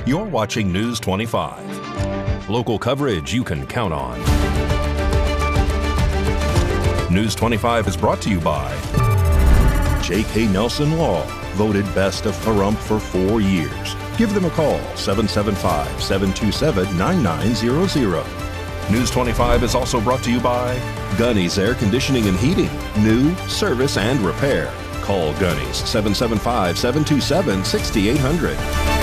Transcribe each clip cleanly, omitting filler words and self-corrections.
You're watching News 25. Local coverage you can count on. News 25 is brought to you by J.K. Nelson Law, voted best of Pahrump for 4 years. Give them a call, 775-727-9900. News 25 is also brought to you by Gunny's Air Conditioning and Heating. New, service, and repair. Call Gunny's, 775-727-6800.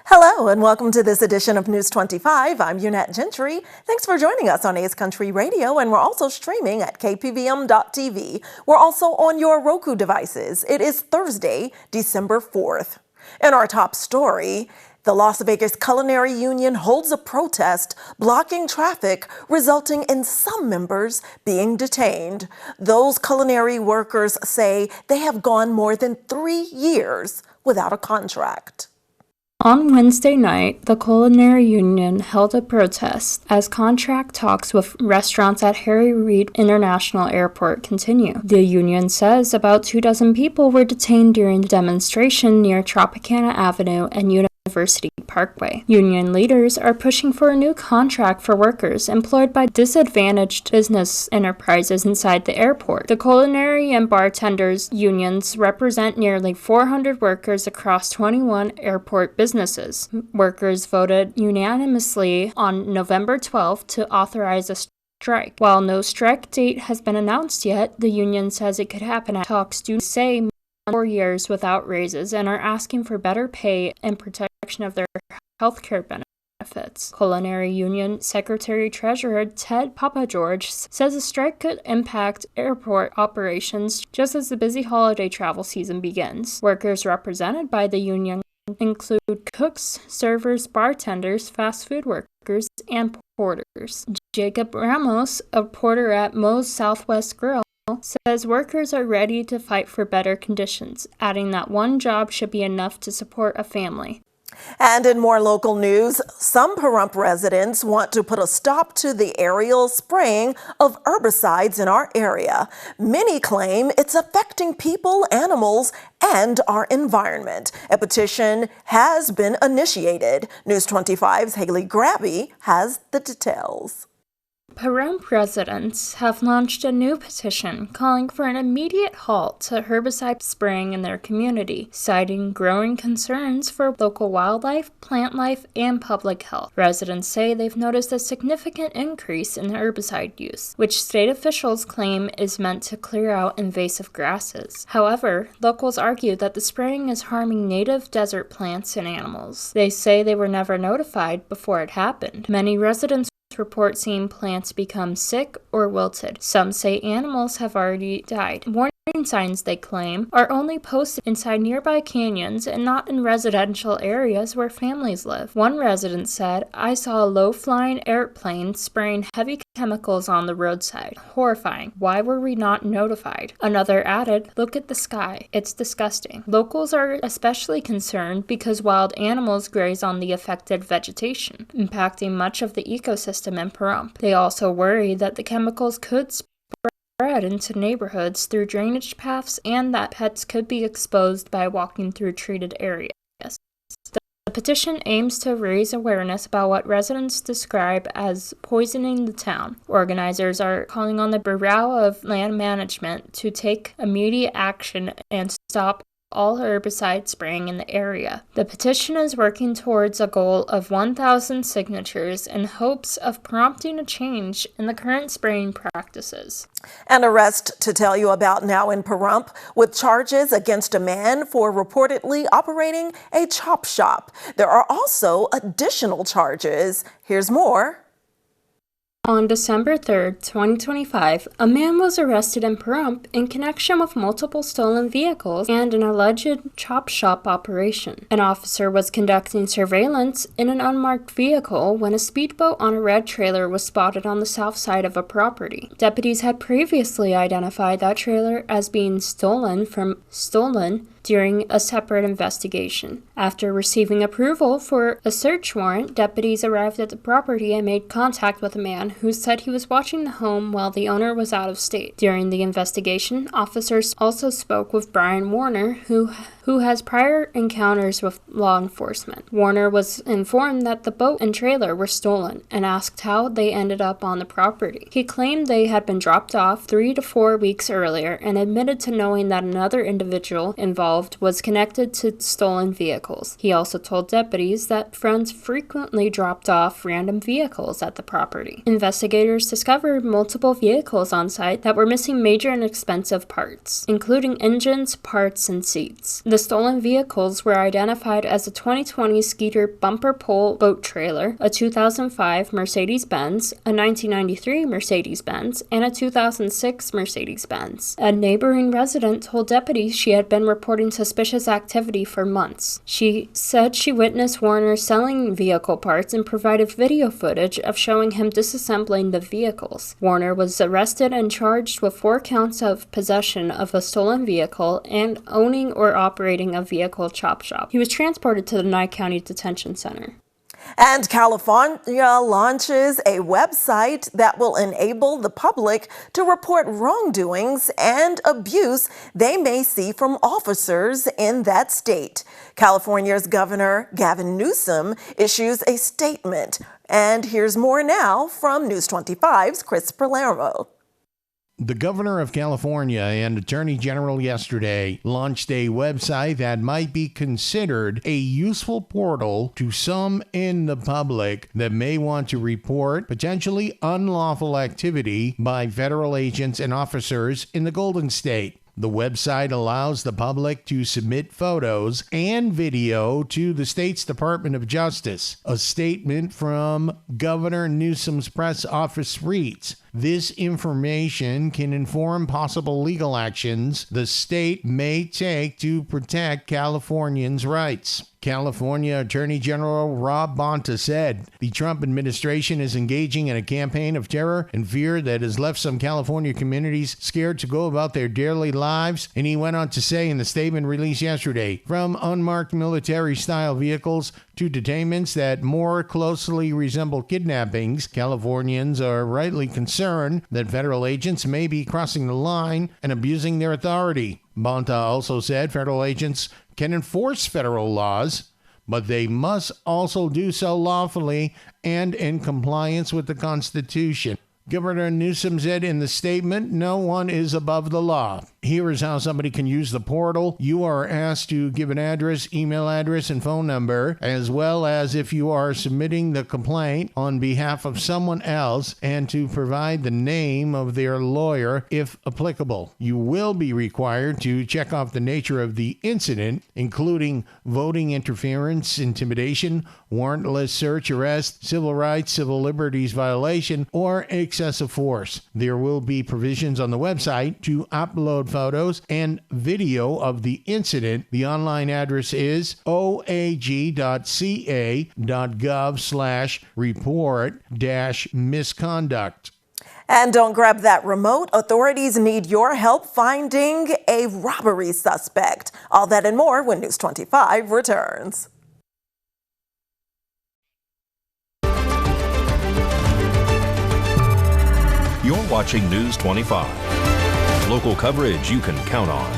Hello and welcome to this edition of News 25. I'm Unette Gentry. Thanks for joining us on A's Country Radio, and we're also streaming at KPVM.TV. We're also on your Roku devices. It is Thursday, December 4th. In our top story, the Las Vegas Culinary Union holds a protest blocking traffic, resulting in some members being detained. Those culinary workers say they have gone more than 3 years without a contract. On Wednesday night, the Culinary Union held a protest as contract talks with restaurants at Harry Reid International Airport continue. The union says about 24 people were detained during the demonstration near Tropicana Avenue and University Parkway. Union leaders are pushing for a new contract for workers employed by disadvantaged business enterprises inside the airport. The culinary and bartenders unions represent nearly 400 workers across 21 airport businesses. Workers voted unanimously on November 12th to authorize a strike. While no strike date has been announced yet, the union says it could happen as talks do say 4 years without raises and are asking for better pay and protection of their health care benefits. Culinary Union Secretary-Treasurer Ted Papageorge says the strike could impact airport operations just as the busy holiday travel season begins. Workers represented by the union include cooks, servers, bartenders, fast food workers, and porters. Jacob Ramos, a porter at Moe's Southwest Grill, says workers are ready to fight for better conditions, adding that one job should be enough to support a family. And in more local news, some Pahrump residents want to put a stop to the aerial spraying of herbicides in our area. Many claim it's affecting people, animals, and our environment. A petition has been initiated. News 25's Haley Grabby has the details. Pahrump residents have launched a new petition calling for an immediate halt to herbicide spraying in their community, citing growing concerns for local wildlife, plant life, and public health. Residents say they've noticed a significant increase in herbicide use, which state officials claim is meant to clear out invasive grasses. However, locals argue that the spraying is harming native desert plants and animals. They say they were never notified before it happened. Many residents report seeing plants become sick or wilted. Some say animals have already died. Warning signs, they claim, are only posted inside nearby canyons and not in residential areas where families live. One resident said, "I saw a low-flying airplane spraying heavy chemicals on the roadside. Horrifying. Why were we not notified?" Another added, "Look at the sky. It's disgusting." Locals are especially concerned because wild animals graze on the affected vegetation, impacting much of the ecosystem in Pahrump. They also worry that the chemicals could spread into neighborhoods through drainage paths and that pets could be exposed by walking through treated areas. The petition aims to raise awareness about what residents describe as poisoning the town. Organizers are calling on the Bureau of Land Management to take immediate action and stop all herbicide spraying in the area. The petition is working towards a goal of 1,000 signatures in hopes of prompting a change in the current spraying practices. An arrest to tell you about now in Pahrump with charges against a man for reportedly operating a chop shop. There are also additional charges. Here's more. On December 3rd, 2025, a man was arrested in Pahrump in connection with multiple stolen vehicles and an alleged chop shop operation. An officer was conducting surveillance in an unmarked vehicle when a speedboat on a red trailer was spotted on the south side of a property. Deputies had previously identified that trailer as being stolen during a separate investigation. After receiving approval for a search warrant, deputies arrived at the property and made contact with a man who said he was watching the home while the owner was out of state. During the investigation, officers also spoke with Brian Warner, who has prior encounters with law enforcement. Warner was informed that the boat and trailer were stolen and asked how they ended up on the property. He claimed they had been dropped off 3 to 4 weeks earlier and admitted to knowing that another individual involved was connected to stolen vehicles. He also told deputies that friends frequently dropped off random vehicles at the property. Investigators discovered multiple vehicles on site that were missing major and expensive parts, including engines, parts, and seats. The stolen vehicles were identified as a 2020 Skeeter bumper pole boat trailer, a 2005 Mercedes-Benz, a 1993 Mercedes-Benz, and a 2006 Mercedes-Benz. A neighboring resident told deputies she had been reporting suspicious activity for months. She said she witnessed Warner selling vehicle parts and provided video footage of showing him disassembling the vehicles. Warner was arrested and charged with 4 counts of possession of a stolen vehicle and owning or operating a vehicle chop shop. He was transported to the Nye County Detention Center. And California launches a website that will enable the public to report wrongdoings and abuse they may see from officers in that state. California's Governor Gavin Newsom issues a statement. And here's more now from News 25's Chris Palermo. The governor of California and Attorney General yesterday launched a website that might be considered a useful portal to some in the public that may want to report potentially unlawful activity by federal agents and officers in the Golden State. The website allows the public to submit photos and video to the state's Department of Justice. A statement from Governor Newsom's press office reads, "This information can inform possible legal actions the state may take to protect Californians' rights." California Attorney General Rob Bonta said the Trump administration is engaging in a campaign of terror and fear that has left some California communities scared to go about their daily lives. And he went on to say in the statement released yesterday, from unmarked military-style vehicles to detainments that more closely resemble kidnappings, Californians are rightly concerned that federal agents may be crossing the line and abusing their authority. Bonta also said federal agents can enforce federal laws, but they must also do so lawfully and in compliance with the Constitution. Governor Newsom said in the statement, no one is above the law. Here is how somebody can use the portal. You are asked to give an address, email address, and phone number, as well as if you are submitting the complaint on behalf of someone else, and to provide the name of their lawyer if applicable. You will be required to check off the nature of the incident, including voting interference, intimidation, warrantless search, arrest, civil rights, civil liberties violation, or excessive force. There will be provisions on the website to upload photos and video of the incident. The online address is oag.ca.gov/report-misconduct. And don't grab that remote. Authorities need your help finding a robbery suspect. All that and more when News 25 returns. You're watching News 25. Local coverage you can count on.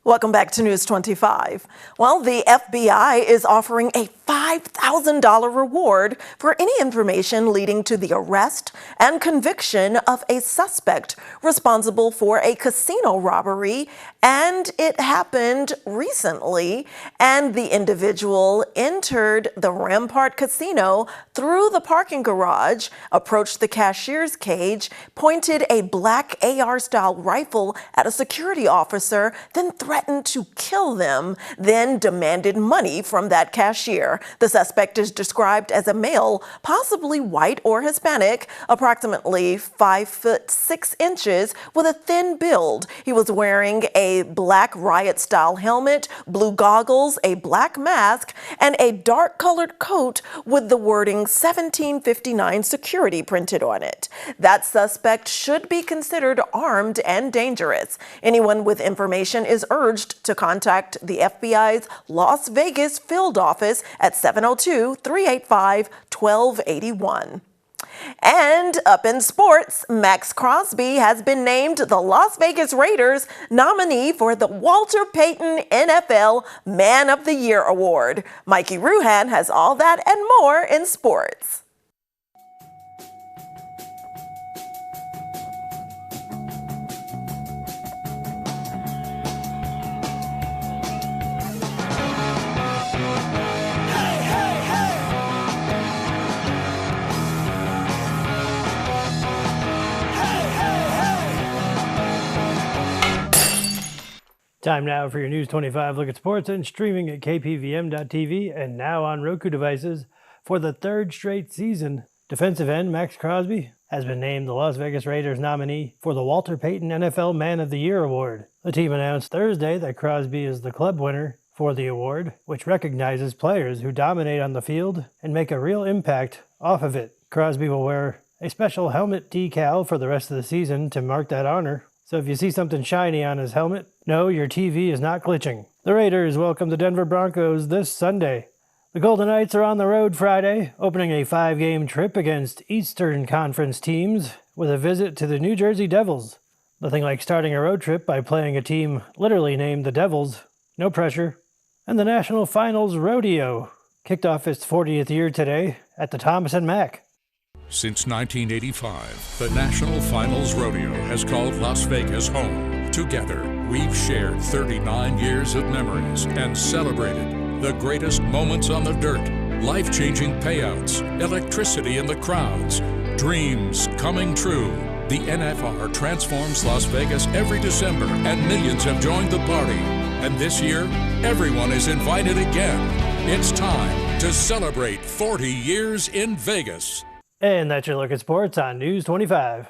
Welcome back to News 25. Well, the FBI is offering a $5,000 reward for any information leading to the arrest and conviction of a suspect responsible for a casino robbery, and it happened recently. And the individual entered the Rampart Casino through the parking garage, approached the cashier's cage, pointed a black AR-style rifle at a security officer, then threatened threatened to kill them, then demanded money from that cashier. The suspect is described as a male, possibly white or Hispanic, approximately 5'6" with a thin build. He was wearing a black riot-style helmet, blue goggles, a black mask, and a dark-colored coat with the wording 1759 security printed on it. That suspect should be considered armed and dangerous. Anyone with information is urged to contact the FBI's Las Vegas field office at 702-385-1281. And up in sports, Max Crosby has been named the Las Vegas Raiders nominee for the Walter Payton NFL Man of the Year Award. Mikey Ruhan has all that and more in sports. Time now for your News 25 look at sports and streaming at KPVM.TV and now on Roku devices. For the third straight season, defensive end Max Crosby has been named the Las Vegas Raiders nominee for the Walter Payton NFL Man of the Year Award. The team announced Thursday that Crosby is the club winner for the award, which recognizes players who dominate on the field and make a real impact off of it. Crosby will wear a special helmet decal for the rest of the season to mark that honor. So if you see something shiny on his helmet, no, your TV is not glitching. The Raiders welcome the Denver Broncos this Sunday. The Golden Knights are on the road Friday, opening a 5-game trip against Eastern Conference teams with a visit to the New Jersey Devils. Nothing like starting a road trip by playing a team literally named the Devils. No pressure. And the National Finals Rodeo kicked off its 40th year today at the Thomas & Mack. Since 1985, the National Finals Rodeo has called Las Vegas home. Together, we've shared 39 years of memories and celebrated the greatest moments on the dirt, life-changing payouts, electricity in the crowds, dreams coming true. The NFR transforms Las Vegas every December, and millions have joined the party. And this year, everyone is invited again. It's time to celebrate 40 years in Vegas. And that's your look at sports on News 25.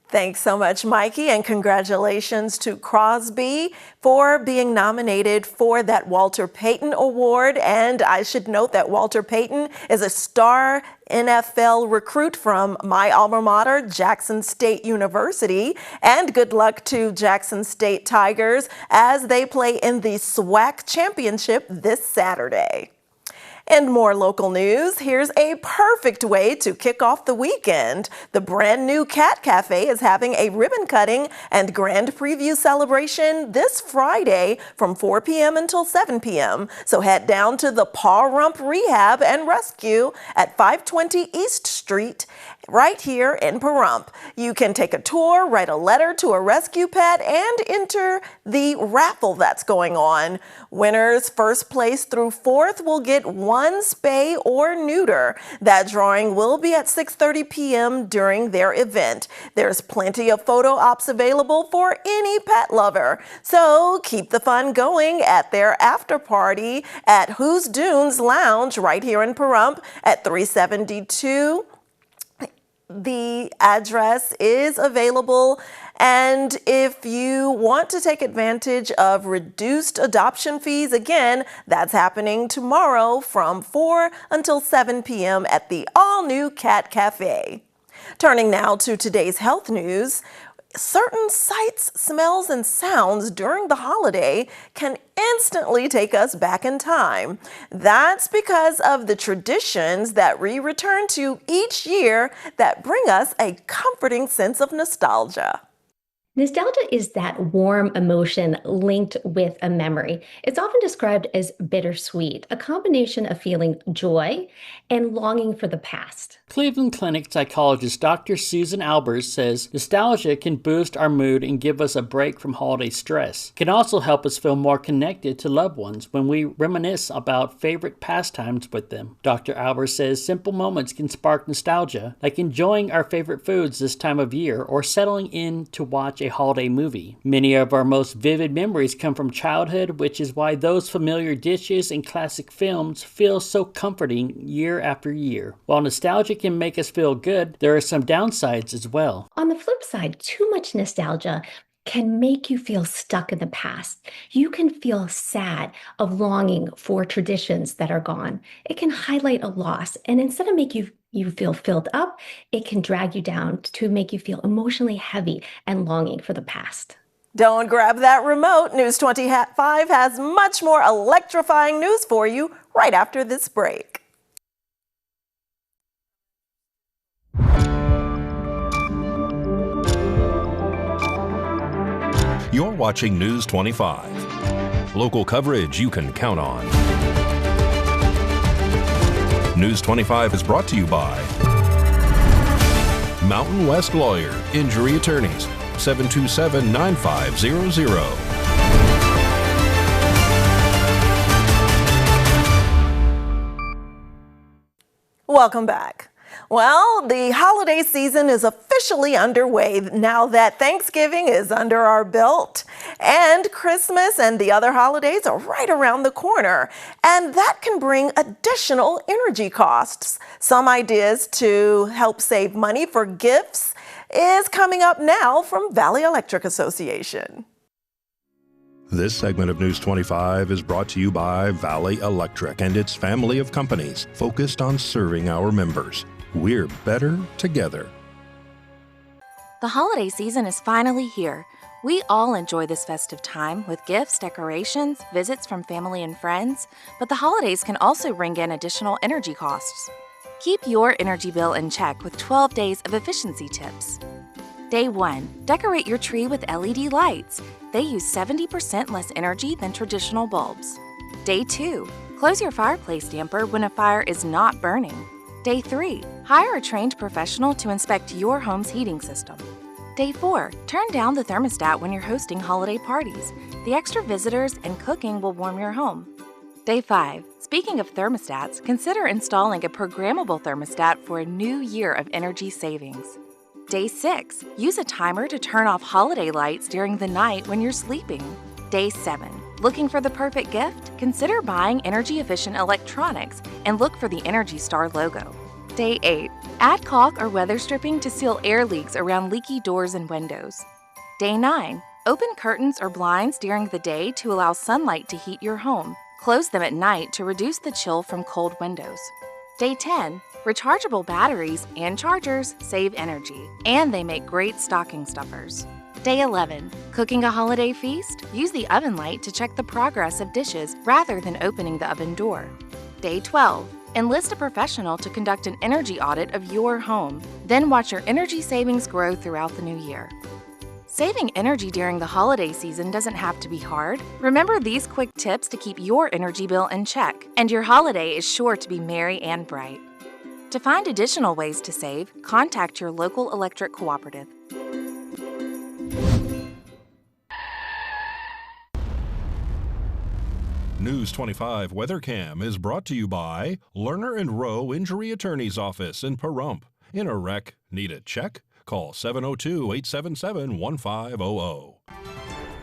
Thanks so much, Mikey, and congratulations to Crosby for being nominated for that Walter Payton Award. And I should note that Walter Payton is a star NFL recruit from my alma mater, Jackson State University. And good luck to Jackson State Tigers as they play in the SWAC Championship this Saturday. And more local news, here's a perfect way to kick off the weekend. The brand new Cat Cafe is having a ribbon cutting and grand preview celebration this Friday from 4 p.m. until 7 p.m. So head down to the Pahrump Rehab and Rescue at 520 East Street right here in Pahrump. You can take a tour, write a letter to a rescue pet, and enter the raffle that's going on. Winners first place through fourth will get one spay or neuter. That drawing will be at 6:30 p.m. during their event. There's plenty of photo ops available for any pet lover. So keep the fun going at their after party at Who's Dunes Lounge right here in Pahrump at 372. The address is available, and if you want to take advantage of reduced adoption fees, again, that's happening tomorrow from 4 until 7 p.m. at the all-new Cat Cafe. Turning now to today's health news. Certain sights, smells, and sounds during the holiday can instantly take us back in time. That's because of the traditions that we return to each year that bring us a comforting sense of nostalgia. Nostalgia is that warm emotion linked with a memory. It's often described as bittersweet, a combination of feeling joy and longing for the past. Cleveland Clinic psychologist Dr. Susan Albers says nostalgia can boost our mood and give us a break from holiday stress. It can also help us feel more connected to loved ones when we reminisce about favorite pastimes with them. Dr. Albers says simple moments can spark nostalgia, like enjoying our favorite foods this time of year or settling in to watch a holiday movie. Many of our most vivid memories come from childhood, which is why those familiar dishes and classic films feel so comforting year after year. While nostalgia can make us feel good, there are some downsides as well. On the flip side, too much nostalgia can make you feel stuck in the past. You can feel sad of longing for traditions that are gone. It can highlight a loss, and instead of make you feel filled up, it can drag you down to make you feel emotionally heavy and longing for the past. Don't grab that remote. News 25 has much more electrifying news for you right after this break. You're watching News 25. Local coverage you can count on. News 25 is brought to you by Mountain West Lawyer, Injury Attorneys, 727-9500. Welcome back. Well, the holiday season is officially underway now that Thanksgiving is under our belt, and Christmas and the other holidays are right around the corner, and that can bring additional energy costs. Some ideas to help save money for gifts is coming up now from Valley Electric Association. This segment of News 25 is brought to you by Valley Electric and its family of companies focused on serving our members. We're better together. The holiday season is finally here. We all enjoy this festive time with gifts, decorations, visits from family and friends, but the holidays can also bring in additional energy costs. Keep your energy bill in check with 12 days of efficiency tips. Day 1. Decorate your tree with LED lights. They use 70% less energy than traditional bulbs. Day 2. Close your fireplace damper when a fire is not burning. Day 3. Hire a trained professional to inspect your home's heating system. Day 4. Turn down the thermostat when you're hosting holiday parties. The extra visitors and cooking will warm your home. Day 5. Speaking of thermostats, consider installing a programmable thermostat for a new year of energy savings. Day 6. Use a timer to turn off holiday lights during the night when you're sleeping. Day 7. Looking for the perfect gift? Consider buying energy-efficient electronics and look for the Energy Star logo. Day 8. Add caulk or weather stripping to seal air leaks around leaky doors and windows. Day 9. Open curtains or blinds during the day to allow sunlight to heat your home. Close them at night to reduce the chill from cold windows. Day 10. Rechargeable batteries and chargers save energy, and they make great stocking stuffers. Day 11. Cooking a holiday feast? Use the oven light to check the progress of dishes rather than opening the oven door. Day 12. Enlist a professional to conduct an energy audit of your home. Then watch your energy savings grow throughout the new year. Saving energy during the holiday season doesn't have to be hard. Remember these quick tips to keep your energy bill in check, and your holiday is sure to be merry and bright. To find additional ways to save, contact your local electric cooperative. News 25 WeatherCam is brought to you by Lerner and Rowe Injury Attorney's Office in Pahrump. In a wreck, need a check? Call 702-877-1500.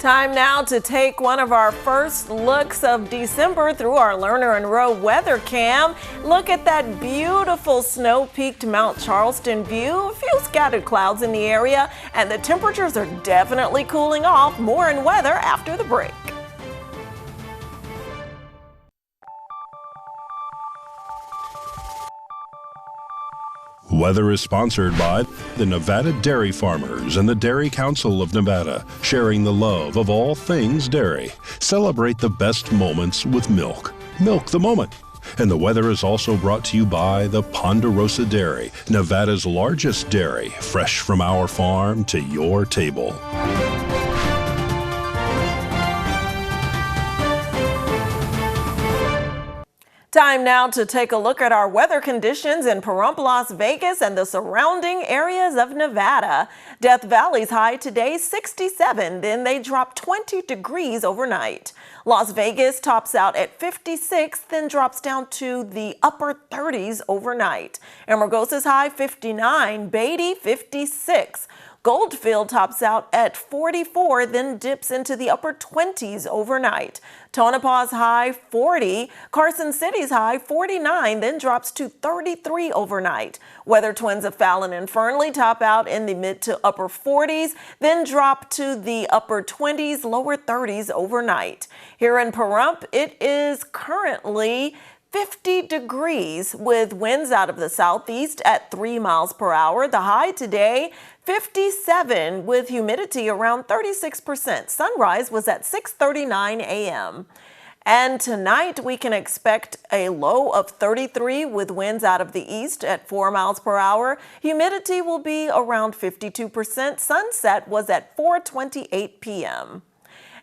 Time now to take one of our first looks of December through our Lerner and Rowe weather cam. Look at that beautiful snow-peaked Mount Charleston view. A few scattered clouds in the area, and the temperatures are definitely cooling off. More in weather after the break. Weather is sponsored by the Nevada Dairy Farmers and the Dairy Council of Nevada, sharing the love of all things dairy. Celebrate the best moments with milk. Milk the moment. And the weather is also brought to you by the Ponderosa Dairy, Nevada's largest dairy, fresh from our farm to your table. Time now to take a look at our weather conditions in Pahrump, Las Vegas, and the surrounding areas of Nevada. Death Valley's high today, 67. Then they drop 20 degrees overnight. Las Vegas tops out at 56, then drops down to the upper 30s overnight. Amargosa's high, 59. Beatty, 56. Goldfield tops out at 44, then dips into the upper 20s overnight. Tonopah's high 40, Carson City's high 49, then drops to 33 overnight. Weather twins of Fallon and Fernley top out in the mid to upper 40s, then drop to the upper 20s, lower 30s overnight. Here in Pahrump, it is currently 50 degrees with winds out of the southeast at 3 miles per hour. The high today, 57 with humidity around 36%. Sunrise was at 6:39 a.m. And tonight we can expect a low of 33 with winds out of the east at 4 miles per hour. Humidity will be around 52%. Sunset was at 4:28 p.m.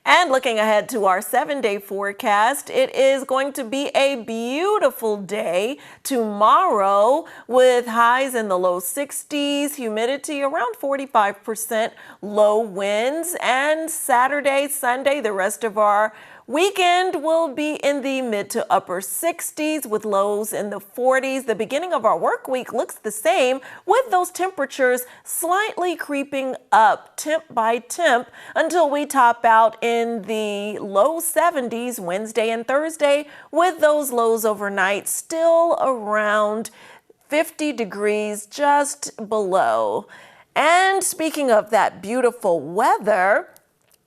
And looking ahead to our 7-day forecast, it is going to be a beautiful day tomorrow with highs in the low 60s, humidity around 45%, low winds. And Saturday, Sunday, the rest of our weekend will be in the mid to upper 60s with lows in the 40s. The beginning of our work week looks the same with those temperatures slightly creeping up temp by temp until we top out in the low 70s Wednesday and Thursday with those lows overnight still around 50 degrees just below. And speaking of that beautiful weather,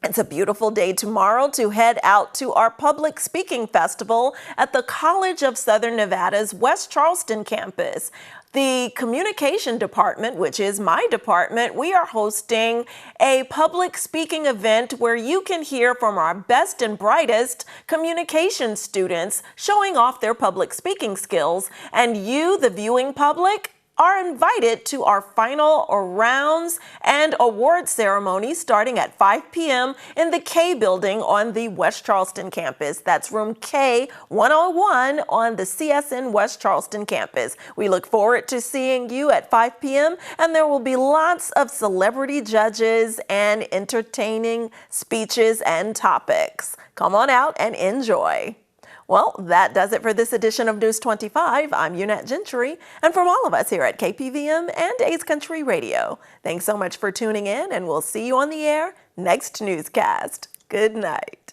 it's a beautiful day tomorrow to head out to our public speaking festival at the College of Southern Nevada's West Charleston campus. The communication department, which is my department, we are hosting a public speaking event where you can hear from our best and brightest communication students showing off their public speaking skills. And you, the viewing public, are invited to our final rounds and award ceremony starting at 5 p.m. in the K building on the West Charleston campus. That's room K101 on the CSN West Charleston campus. We look forward to seeing you at 5 p.m. and there will be lots of celebrity judges and entertaining speeches and topics. Come on out and enjoy. Well, that does it for this edition of News 25. I'm Unette Gentry, and from all of us here at KPVM and A's Country Radio, thanks so much for tuning in, and we'll see you on the air next newscast. Good night.